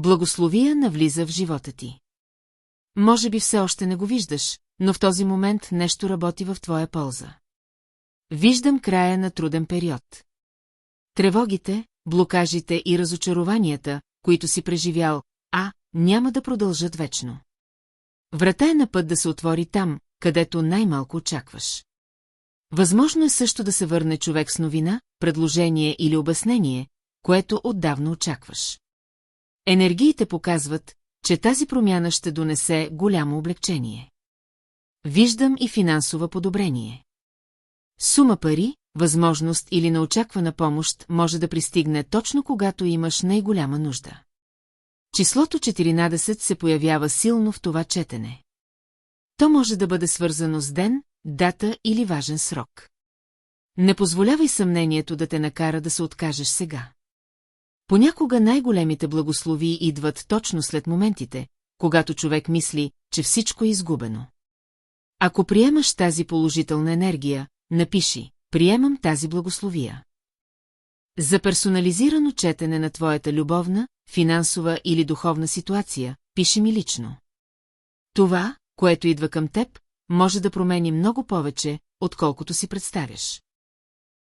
Благословия навлиза в живота ти. Може би все още не го виждаш, но в този момент нещо работи в твоя полза. Виждам края на труден период. Тревогите, блокажите и разочарованията, които си преживял, няма да продължат вечно. Врата е на път да се отвори там, където най-малко очакваш. Възможно е също да се върне човек с новина, предложение или обяснение, което отдавна очакваш. Енергиите показват, че тази промяна ще донесе голямо облегчение. Виждам и финансово подобрение. Сума пари, възможност или неочаквана помощ може да пристигне точно когато имаш най-голяма нужда. Числото 14 се появява силно в това четене. То може да бъде свързано с ден, дата или важен срок. Не позволявай съмнението да те накара да се откажеш сега. Понякога най-големите благословии идват точно след моментите, когато човек мисли, че всичко е изгубено. Ако приемаш тази положителна енергия, напиши: приемам тази благословия. За персонализирано четене на твоята любовна, финансова или духовна ситуация, пиши ми лично. Това, което идва към теб, може да промени много повече, отколкото си представяш.